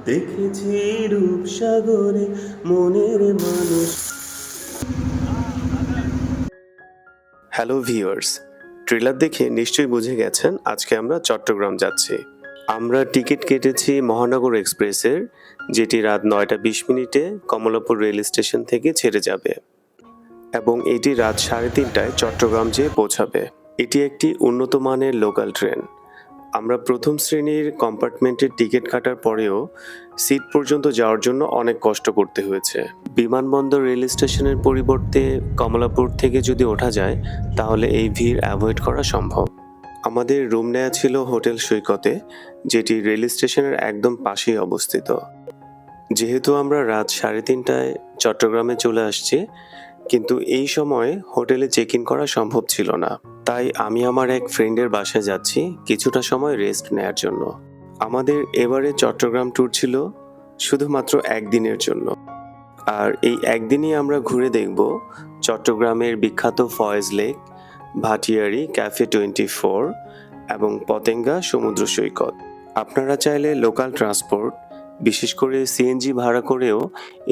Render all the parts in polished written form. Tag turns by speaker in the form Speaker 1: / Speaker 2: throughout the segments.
Speaker 1: দেখেছি রূপসাগরে মনের মানুষ। হ্যালো ভিউয়ার্স, ট্রেলার দেখে নিশ্চয়ই বুঝে গেছেন আজকে আমরা চট্টগ্রাম যাচ্ছি। আমরা টিকিট কেটেছি মহানগর এক্সপ্রেসের, যেটি রাত 9টা 20 মিনিটে কমলাপুর রেল স্টেশন থেকে ছেড়ে যাবে এবং এটি রাত 3:30টায় চট্টগ্রাম যেয়ে পৌঁছাবে। এটি একটি উন্নত মানের লোকাল ট্রেন। আমরা প্রথম শ্রেণীর কম্পার্টমেন্টের টিকিট কাটার পরেও সিট পর্যন্ত যাওয়ার জন্য অনেক কষ্ট করতে হয়েছে। বিমানবন্দর রেল স্টেশনের পরিবর্তে কমলাপুর থেকে যদি ওঠা যায় তাহলে এই ভিড় অ্যাভয়েড করা সম্ভব। আমাদের রুম নেওয়া ছিল হোটেল সৈকতে, যেটি রেল স্টেশনের একদম পাশেই অবস্থিত। যেহেতু আমরা রাত 3:30টায় চট্টগ্রামে চলে আসছি, কিন্তু এই সময় হোটেলে চেক ইন করা সম্ভব ছিল না। তাই আমি আমার এক ফ্রেন্ডের বাসায় যাচ্ছি কিছুটা সময় রেস্ট নেয়ার জন্য। আমাদের এবারে চট্টগ্রাম ট্যুর ছিল শুধুমাত্র একদিনের জন্য। আর এই একদিনই আমরা ঘুরে দেখব চট্টগ্রামের বিখ্যাত ফয়েজ লেক, ভাটিয়ারি ক্যাফে 24 এবং পতেঙ্গা সমুদ্র সৈকত। আপনারা চাইলে লোকাল ট্রান্সপোর্ট, বিশেষ করে সিএনজি ভাড়া করেও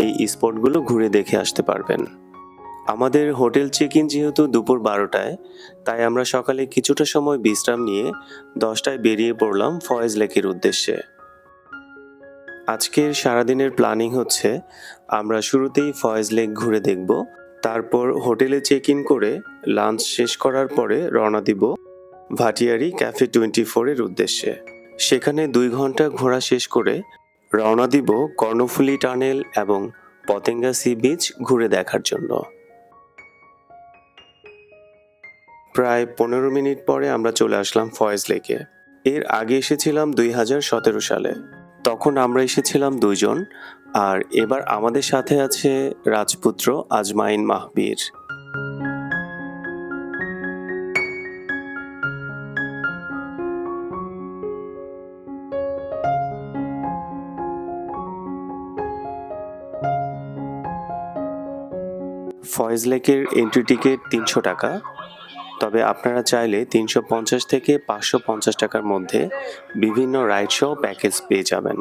Speaker 1: এই স্পটগুলো ঘুরে দেখে আসতে পারবেন। আমাদের হোটেল চেক ইন যেহেতু দুপুর 12টায়, তাই আমরা সকালে কিছুটা সময় বিশ্রাম নিয়ে 10টায় বেরিয়ে পড়লাম ফয়েজ লেকের উদ্দেশ্যে। আজকের সারাদিনের প্ল্যানিং হচ্ছে আমরা শুরুতেই ফয়েজ লেক ঘুরে দেখব, তারপর হোটেলে চেক ইন করে লাঞ্চ শেষ করার পরে রওনা দিব ভাটিয়ারি ক্যাফে 24 এর উদ্দেশ্যে। সেখানে 2 ঘন্টা ঘোরা শেষ করে রওনা দিব কর্ণফুলী টানেল এবং পতেঙ্গা সি বিচ ঘুরে দেখার জন্য। প্রায় 15 মিনিট পরে আমরা চলে আসলাম ফয়েজ লেকে। এর আগে এসেছিলাম 2017 সালে। তখন আমরা এসেছিলাম 2 জন, আর এবার আমাদের সাথে আছে রাজপুত্র আজমাইন মাহবীর। ফয়েজ লেকের এন্ট্রি টিকিট 300 টাকা, তবে আপনারা চাইলে 350 থেকে 550 টাকার মধ্যে বিভিন্ন রাইড সহ প্যাকেজ পেয়ে যাবেন।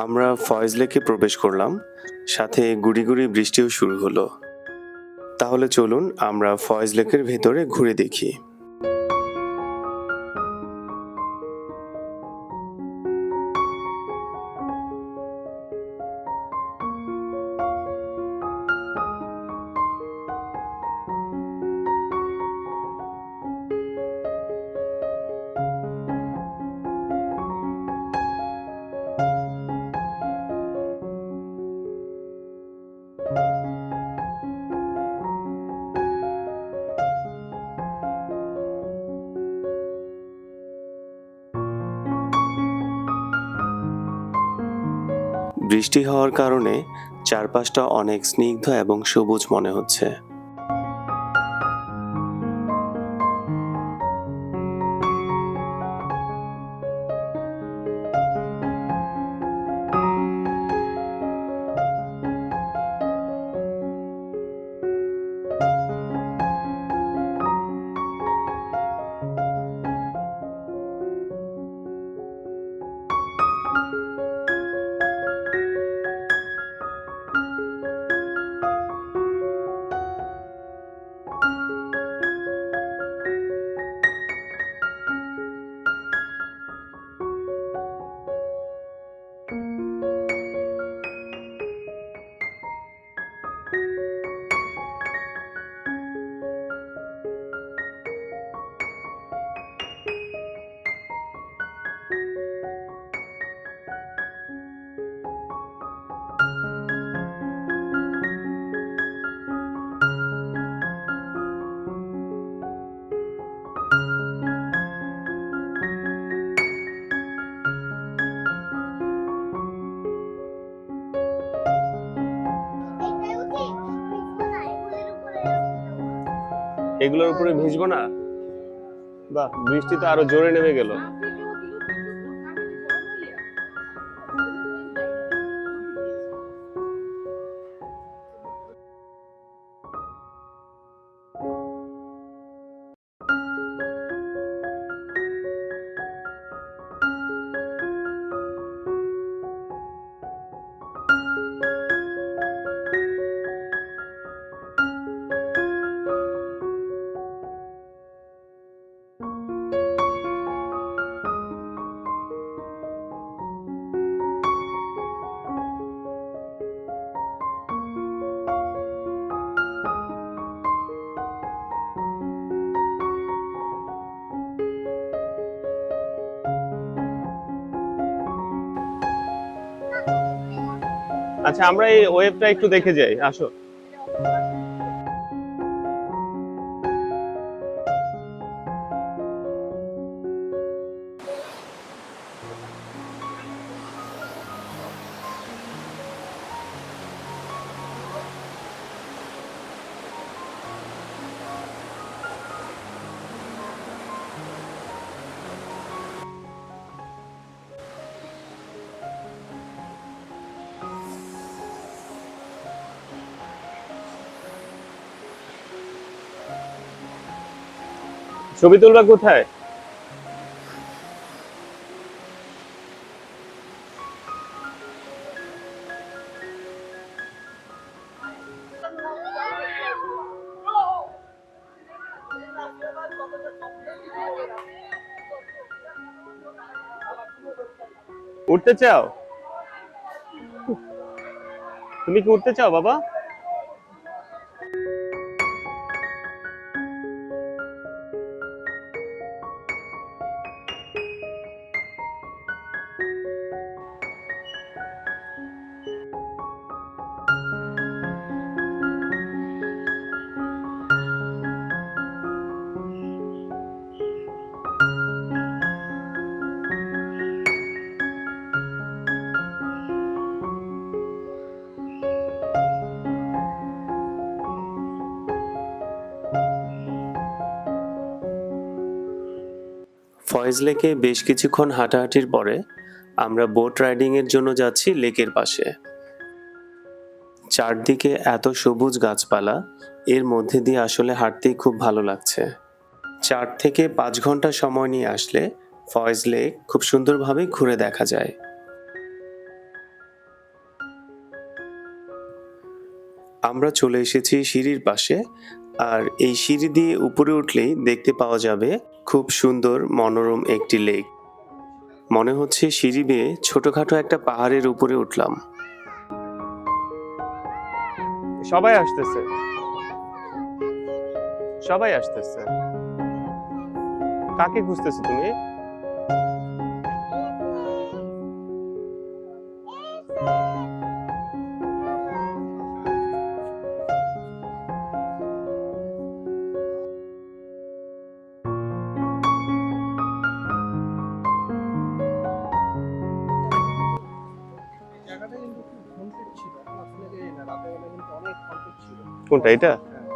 Speaker 1: আমরা ফয়েজ লেকে প্রবেশ করলাম, সাথে গুড়ি গুড়ি বৃষ্টিও শুরু হলো। তাহলে চলুন আমরা ফয়েজ লেকের ভেতরে ঘুরে দেখি। বৃষ্টি হওয়ার কারণে চারপাশটা অনেক স্নিগ্ধ এবং সবুজ মনে হচ্ছে। এগুলোর উপরে ভিজবো না? বাহ, বৃষ্টিতে আরো জোরে নেমে গেল। আচ্ছা, আমরা এই ওয়েবটা একটু দেখে যাই, আসো। ছবি তুলবা কোথায়? উঠতে চাও? তুমি কি উঠতে চাও বাবা? ফয়েজ লেকে বেশ কিছুক্ষণ হাঁটাহাঁটির পরে আমরা বোট রাইডিং এর জন্য যাচ্ছি লেকের পাশে। চারদিকে এত সবুজ গাছপালা, এর মধ্যে দিয়ে আসলে হাঁটতেই খুব ভালো লাগছে। 4 থেকে 5 ঘন্টা সময় নিয়ে আসলে ফয়েজ লেক খুব সুন্দরভাবে ঘুরে দেখা যায়। আমরা চলে এসেছি সিঁড়ির পাশে, আর এই সিঁড়ি দিয়ে উপরে উঠলেই দেখতে পাওয়া যাবে খুব সুন্দর মনোরম একটি লেক। মনে হচ্ছে সিঁড়ি বেয়ে ছোটখাটো একটা পাহাড়ের উপরে উঠলাম। সবাই আসতেছে, সবাই আসতেছে। কাকে খুঁজতেছো তুমি?
Speaker 2: জায়গাটা কিন্তু খুব হন্টেড ছিল। এখন আসলে জানি না, রাতের বেলা কিন্তু অনেক হন্টেড ছিল।
Speaker 1: কোনটা এটা?
Speaker 2: হ্যাঁ।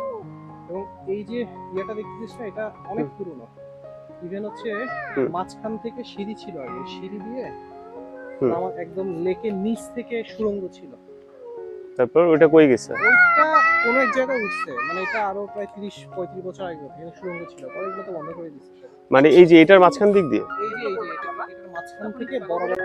Speaker 2: এবং এই যে ইয়েটা দেখতেছিস না, এটা অনেক পুরনো। ইভেন হচ্ছে
Speaker 1: হুম।
Speaker 2: মাঝখান থেকে সিঁড়ি ছিল আর কি, সিঁড়ি দিয়ে
Speaker 1: হুম।
Speaker 2: আমার একদম লেকের নিচ থেকে সুড়ঙ্গ ছিল।
Speaker 1: তারপর ওটা কই গেছে?
Speaker 2: ওইটা কোনো এক জায়গায় উঠছে, মানে এটা আরো প্রায় 30-35 বছর আগে এখানে সুড়ঙ্গ ছিল, পরে এগুলো তো বন্ধ করে দিচ্ছে সব।
Speaker 1: মানে এই যে এটার মাঝখান দিক দিয়ে?
Speaker 2: এই যে এটার মাঝখান থেকে বরাবর।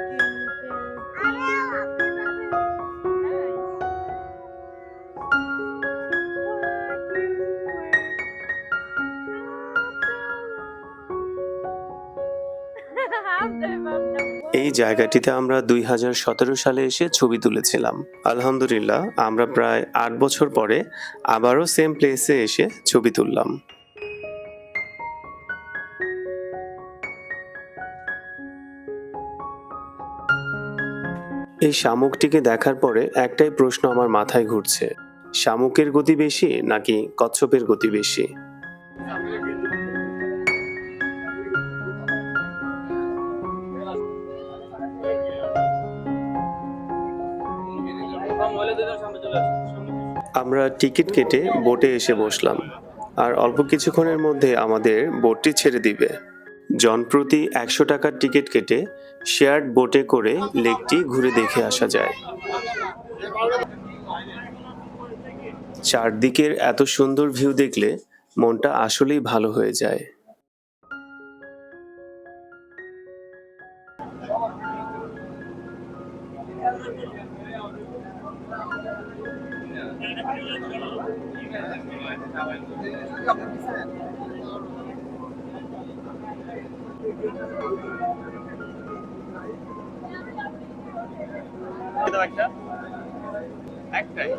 Speaker 1: এই জায়গাটিতে আমরা 2017 সালে এসে ছবি তুলেছিলাম। আলহামদুলিল্লাহ, আমরা প্রায় 8 বছর পরে আবারও সেম প্লেসে এসে ছবি তুললাম। এই শামুকটিকে দেখার পরে একটাই প্রশ্ন আমার মাথায় ঘুরছে, শামুকের গতি বেশি নাকি কচ্ছপের গতি বেশি? আমরা টিকিট কেটে বোটে এসে বসলাম, আর অল্প কিছুক্ষণের মধ্যে আমাদের বোটটি ছেড়ে দিবে। জনপ্রতি 100 টাকার টিকিট কেটে শেয়ার্ড বোটে করে লেকটি ঘুরে দেখে আসা যায়। চারদিকের এত সুন্দর ভিউ দেখলে মনটা আসলেই ভালো হয়ে যায়। একটাই।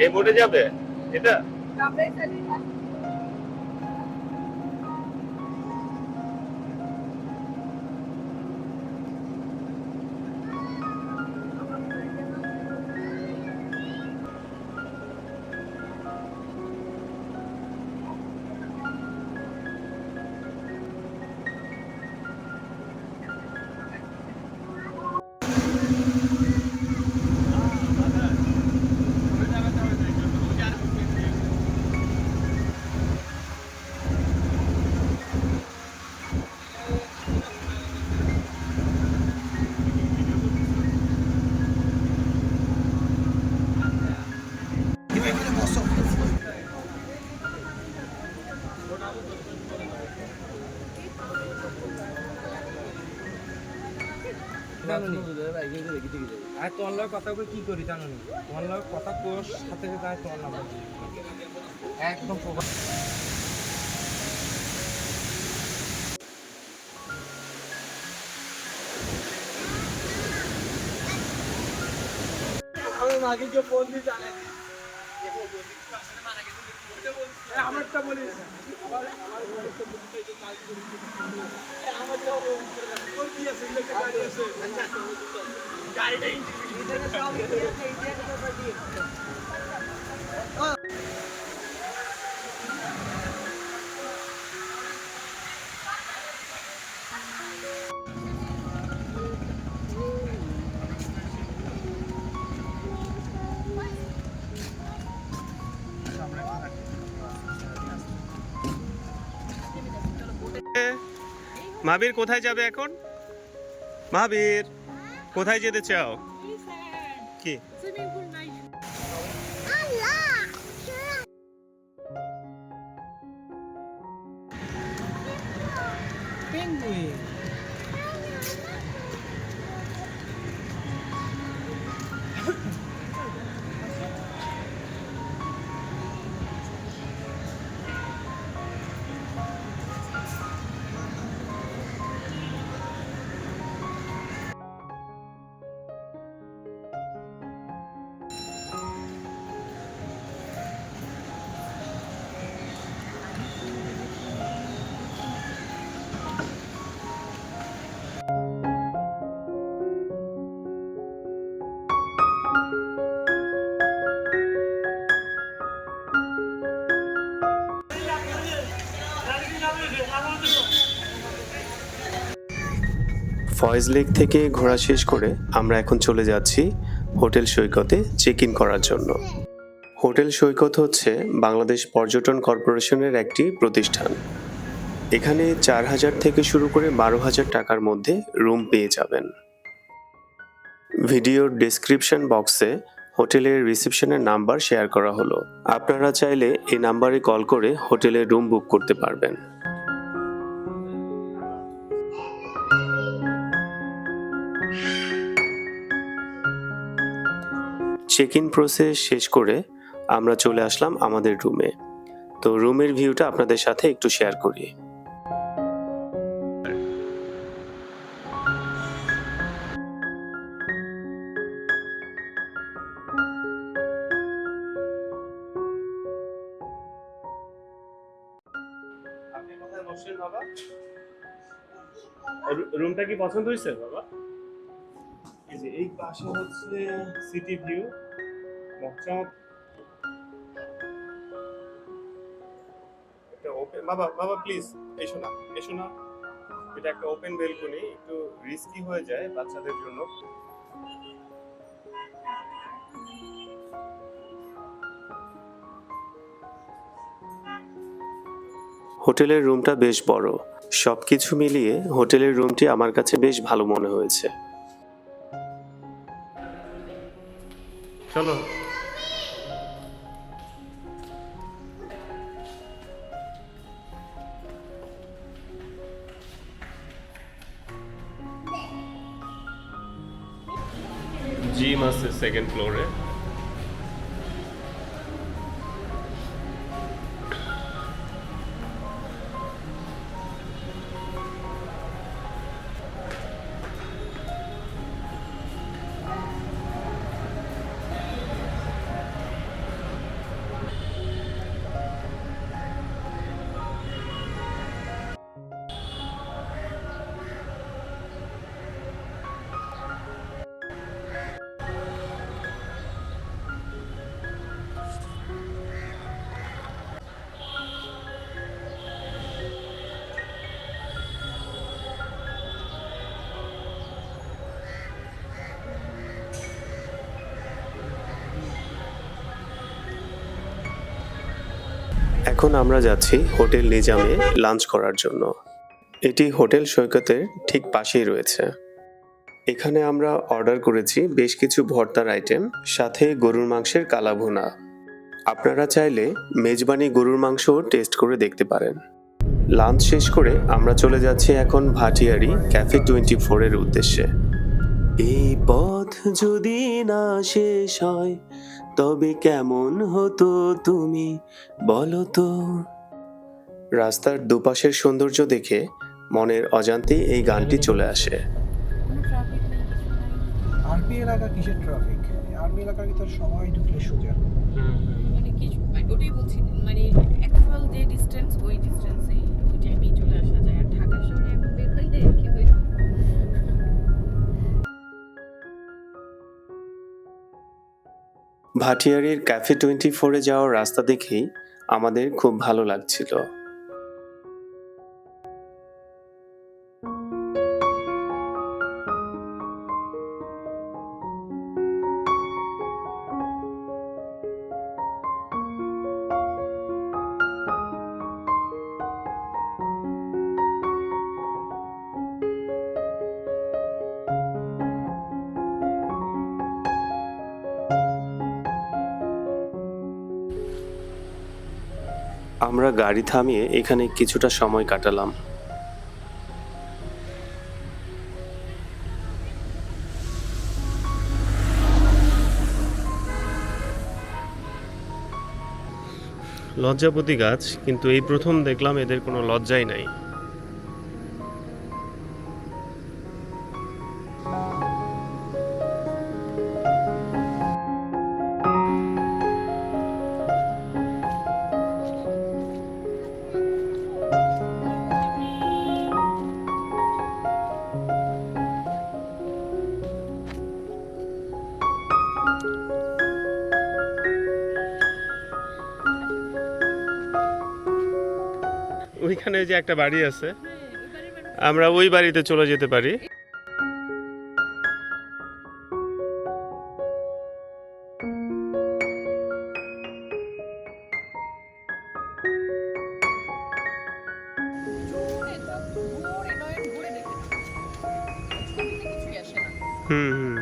Speaker 1: এই বোটে যাবে এটা?
Speaker 3: আর তোমার লগে কথা বলে কি করি জানো নি? তোমার লগে কথা কোর সাথে সাথে তোমার নাম্বার একদম আমি মাকে যে ফোন দিয়ে জানে আমারটা বলিস
Speaker 1: মাবির কোথায় যাবে এখন? মাবির কোথায় যেতে চাও? কি
Speaker 3: পেঙ্গুইন
Speaker 1: ফয়েজ লেক থেকে ঘোরা শেষ করে আমরা এখন চলে যাচ্ছি হোটেল সৈকতে চেক ইন করার জন্য। হোটেল সৈকত হচ্ছে বাংলাদেশ পর্যটন কর্পোরেশনের একটি প্রতিষ্ঠান। এখানে 4,000 থেকে শুরু করে 12,000 টাকার মধ্যে রুম পেয়ে যাবেন। ভিডিওর ডেসক্রিপশন বক্সে হোটেলের রিসেপশনের নাম্বার শেয়ার করা হলো। আপনারা চাইলে এই নাম্বারে কল করে হোটেলের রুম বুক করতে পারবেন। চেক ইন প্রসেস শেষ করে আমরা চলে আসলাম আমাদের রুমে। তো রুমের ভিউটা আপনাদের সাথে একটু শেয়ার করি। আপনি কোথায় বসছেন বাবা? রুমটা কি পছন্দ হয়েছে বাবা? এই যে এই পাশে হচ্ছে সিটি ভিউ। একটা ওপেন বাবা বাবা প্লিজ এসো না এসো না। এটা একটা ওপেন বেলকনি, একটু রিস্কি হয়ে যায় বাচ্চাদের জন্য। হোটেলের রুমটা বেশ বড়। সবকিছু মিলিয়ে হোটেলের রুমটি আমার কাছে বেশ ভালো মনে হয়েছে। চলো। জিম আছে সেকেন্ড ফ্লোরে। এখন আমরা যাচ্ছি হোটেল নিজামে লাঞ্চ করার জন্য। এটি হোটেল সৈকতের ঠিক পাশেই রয়েছে। এখানে আমরা অর্ডার করেছি বেশ কিছু ভর্তার আইটেম, সাথে গরুর মাংসের কালাভুনা। আপনারা চাইলে মেজবানি গরুর মাংসও টেস্ট করে দেখতে পারেন। লাঞ্চ শেষ করে আমরা চলে যাচ্ছি এখন ভাটিয়ারি ক্যাফে 24 এর উদ্দেশ্যে। এই পথ যদি না শেষ হয় তবে কেমন হতো তুমি বলো তো। রাস্তার দুপাশের সৌন্দর্য দেখে মনের অজান্তেই এই গানটি চলে আসে।
Speaker 4: কোনো ট্রাফিক নেই, কিছু নাই।
Speaker 2: আর্মি এলাকা কিসের ট্রাফিক? আর্মি এলাকার ভিতর সময় ঢুকলে সোজা।
Speaker 4: মানে কিছু ওটাই বলছি, মানে অ্যাকচুয়াল যে ডিস্টেন্স ওই ডিস্টেন্সে ওই টাইমেই চলে আসা যায়। আর ঢাকা শহরে এখন বের হইলে কি হয়?
Speaker 1: ভাটিয়ারির ক্যাফে 24-এ যাওয়ার রাস্তা দেখেই আমাদের খুব ভালো লাগছিল। আমরা গাড়ি থামিয়ে এখানে কিছুটা সময় কাটালাম। লজ্জাপতি গাছ, কিন্তু এই প্রথম দেখলাম এদের কোনো লজ্জাই নাই। ওইখানে যে একটা বাড়ি আছে, আমরা ওই বাড়িতে চলে যেতে পারি। হুম হুম।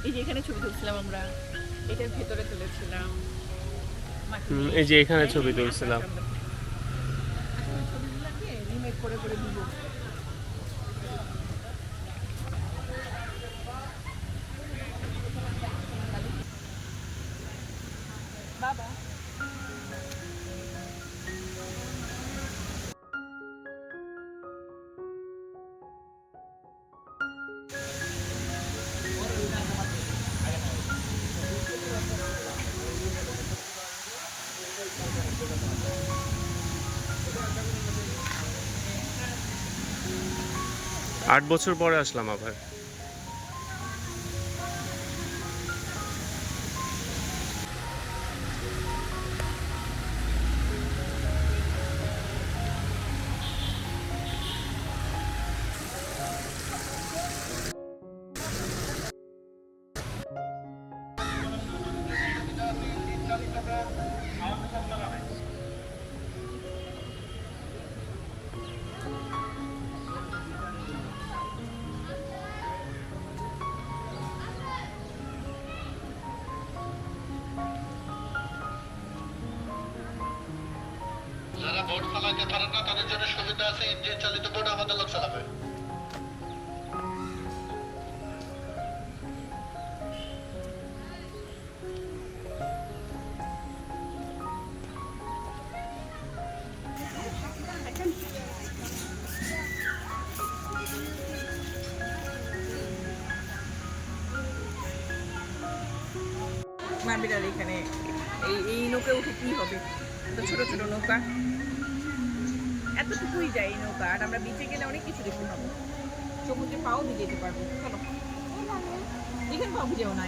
Speaker 4: এই যে এখানে ছবি তুলছিলাম আমরা, এটার ভেতরে তুলেছিলাম।
Speaker 1: এই যে এখানে ছবি তুলছিলাম।
Speaker 4: ছবিগুলোকে রিমেক করে করে দিব। বাবা
Speaker 1: আট বছর পরে আসলাম আবার।
Speaker 5: যারা বোট চালাতে পারে না তাদের জন্য সুবিধা আছে, ইঞ্জিন চালিত বোট আমাদের লোক চালাবে।
Speaker 4: মারবিড়ার এখানে এই নৌকা উঠে কি হবে? এত ছোট ছোট নৌকা, এতটুকুই যায় এই নৌকা। আর আমরা বিচে গেলে অনেক কিছু দেখতে পাবো, সমুদ্রে পাও ভিজে যেতে পারবো। চলো, এখানে পাও ভিজেও না,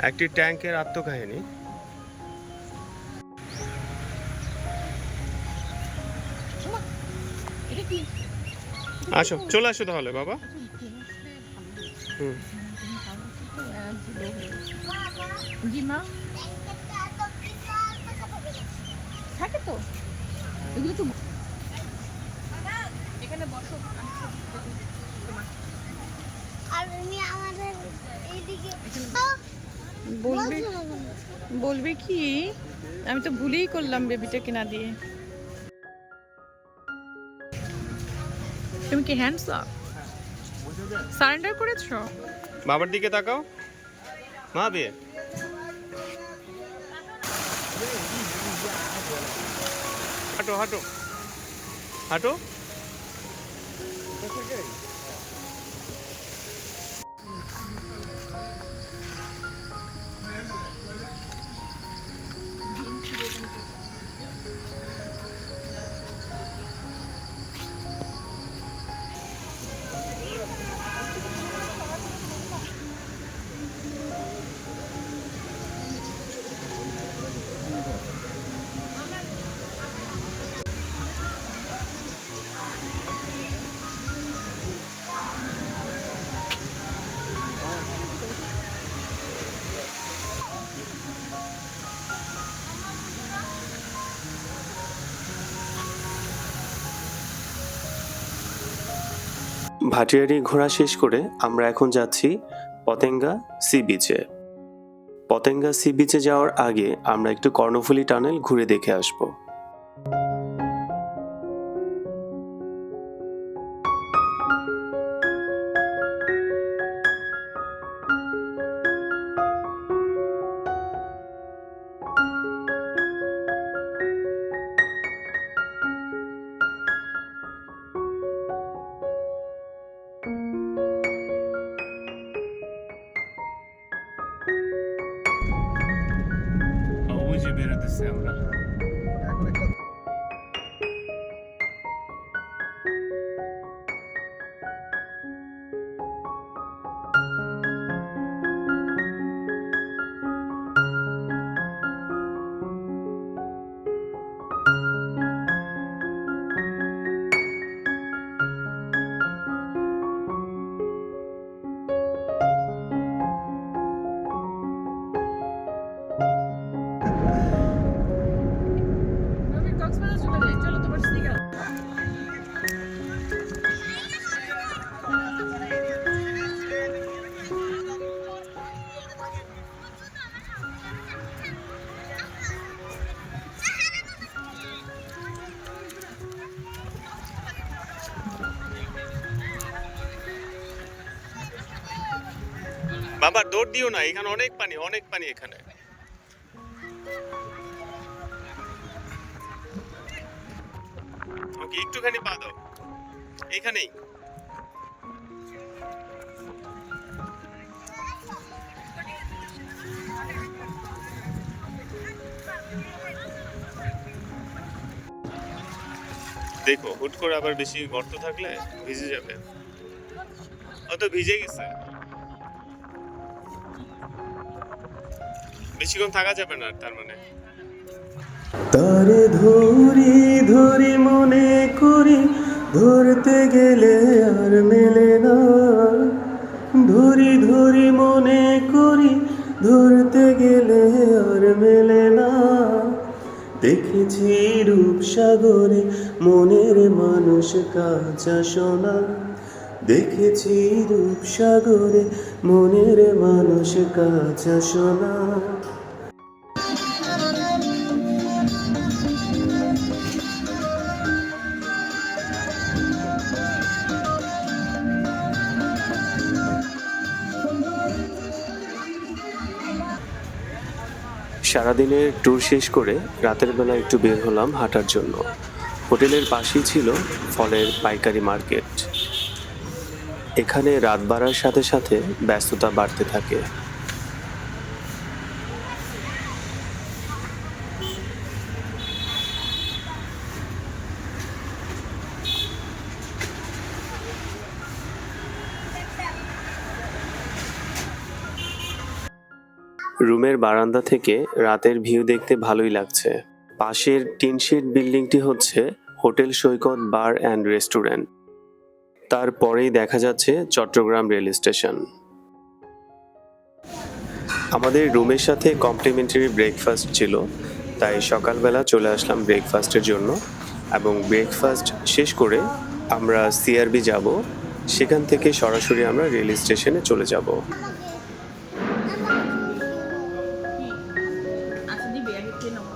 Speaker 1: একটি ট্যাঙ্কের আত্মকাহিনী।
Speaker 4: এটা কি?
Speaker 1: আসো, চলে আসো তাহলে বাবা। হুম,
Speaker 4: জি মা, থাকে তো এগুলো তো। এখানে বসো,
Speaker 6: আর উনি আমাদের এইদিকে
Speaker 7: বলবে কি, আমি তো ভুলেই করলাম বেবিটা কিনা দিয়ে। তুমি কি হ্যান্ডস আপ সারেন্ডার করেছো?
Speaker 1: বাবার দিকে তাকাও। মা বিয়ে হাঁটো হাঁটো হাঁটো। ভাটিয়ারি ঘোরা শেষ করে আমরা এখন যাচ্ছি পতেঙ্গা সি বিচে। পতেঙ্গা সি বিচে যাওয়ার আগে আমরা একটু কর্ণফুলী টানেল ঘুরে দেখে আসব। ওই যে বেরোতেছি আমরা।
Speaker 7: কক্সবাজার চলে যাই, চলো তোমার স্নিকার।
Speaker 1: বাবা দৌড় দিও না, এখানে অনেক পানি, অনেক পানি এখানে। ওকে একটুখানি পা দাও, এইখানেই। দেখো হুট করে আবার বেশি গর্ত থাকলে ভিজে যাবে। ও তো ভিজে গেছে, বেশিক্ষণ থাকা যাবে না তার মানে। তারে ধরি ধরি মনে করি ধরতে গেলে আর মেলে না, ধরি ধরি মনে করি, ধরতে গেলে আর মেলে না। দেখেছি রূপসাগরে মনের মানুষ কাঁচা সোনা, দেখেছি রূপসাগরে মনের মানুষ কাঁচা সোনা। সারাদিনের ট্যুর শেষ করে রাতের বেলা একটু বের হলাম হাঁটার জন্য। হোটেলের পাশেই ছিল ফলের পাইকারি মার্কেট। এখানে রাত বাড়ার সাথে সাথে ব্যস্ততা বাড়তে থাকে। রুমের বারান্দা থেকে রাতের ভিউ দেখতে ভালোই লাগছে। পাশের টিনশেড বিল্ডিংটি হচ্ছে hotel Saikat bar and restaurant. তারপরেই দেখা যাচ্ছে চট্টগ্রাম রেল স্টেশন। আমাদের রুমের সাথে কমপ্লিমেন্টারি ব্রেকফাস্ট ছিল, তাই সকালবেলা চলে আসলাম ব্রেকফাস্টের জন্য এবং ব্রেকফাস্ট শেষ করে আমরা সিআরবি যাব। সেখান থেকে সরাসরি আমরা রেল স্টেশনে চলে যাব।
Speaker 4: আচ্ছা দিবে আমি খেয়ে নেবো।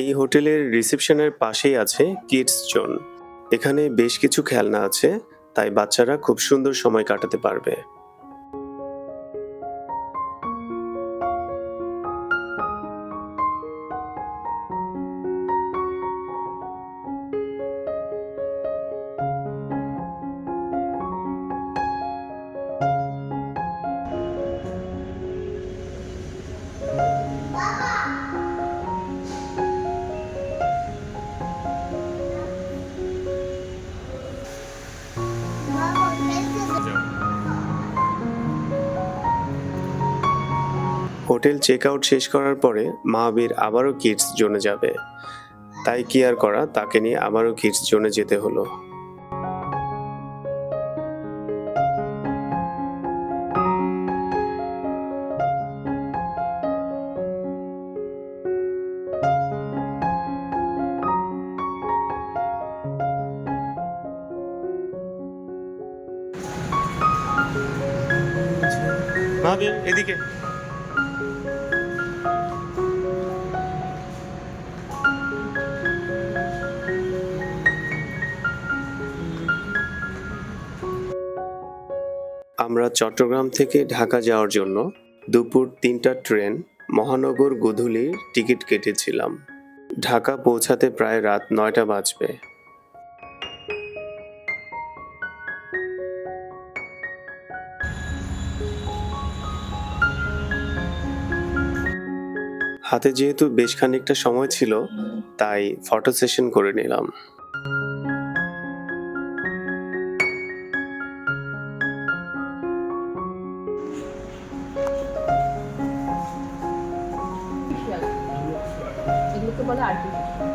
Speaker 1: এই হোটেলের রিসেপশনের পাশেই আছে কিডস জোন। এখানে বেশ কিছু খেলনা আছে, তাই বাচ্চারা খুব সুন্দর সময় কাটাতে পারবে। হোটেল চেক আউট শেষ করার পরে মাহাবীর আবারও কিডস জোনে যাবে, তাই কি আর করা, তাকে নিয়ে আবারও কিডস জোনে যেতে হলো। মাহাবীর এদিকে। আমরা চট্টগ্রাম থেকে ঢাকা যাওয়ার জন্য দুপুর ৩টার ট্রেন মহানগর গোধূলির টিকিট কেটেছিলাম। ঢাকা পৌঁছাতে প্রায় রাত ৯টা বাজবে। হাতে যেহেতু বেশ খানিকটা সময় ছিল, তাই ফটো সেশন করে নিলাম।
Speaker 4: এগুলোকে বলে আর্টিফিশিয়াল।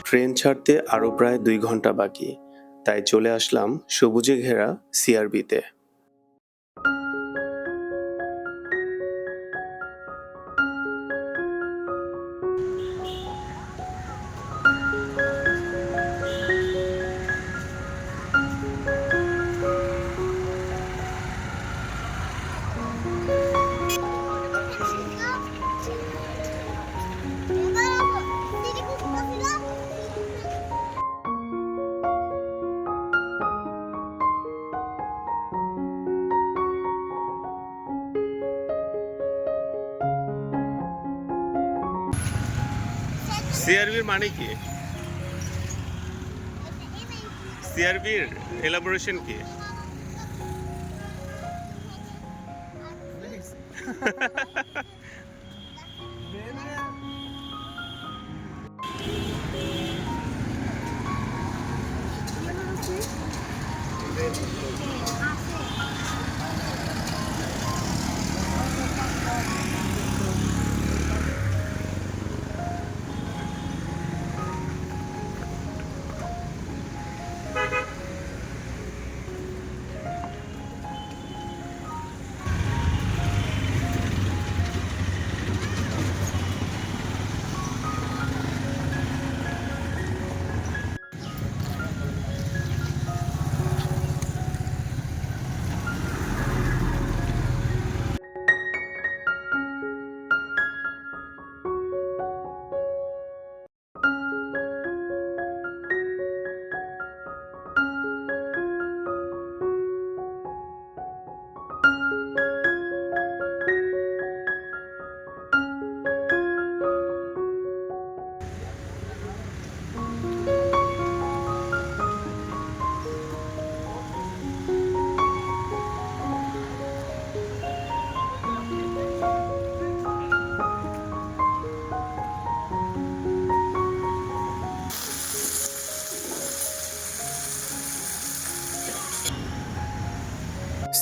Speaker 1: ট্রেন ছাড়তে আরও প্রায় ২ ঘন্টা বাকি, তাই চলে আসলাম সবুজে ঘেরা সিআরবিতে। সিআরবির মানে কি? সিআরবির এলাবোরেশন কি?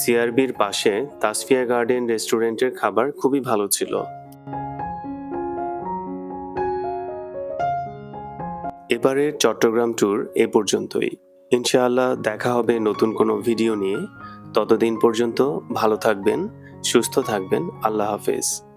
Speaker 1: সিআরবির পাশে তাসফিয়া গার্ডেন রেস্টুরেন্টের খাবার খুবই ভালো ছিল। এবারের চট্টগ্রাম ট্যুর এ পর্যন্তই। ইনশাআল্লাহ দেখা হবে নতুন কোনো ভিডিও নিয়ে। ততদিন পর্যন্ত ভালো থাকবেন, সুস্থ থাকবেন। আল্লাহ হাফেজ।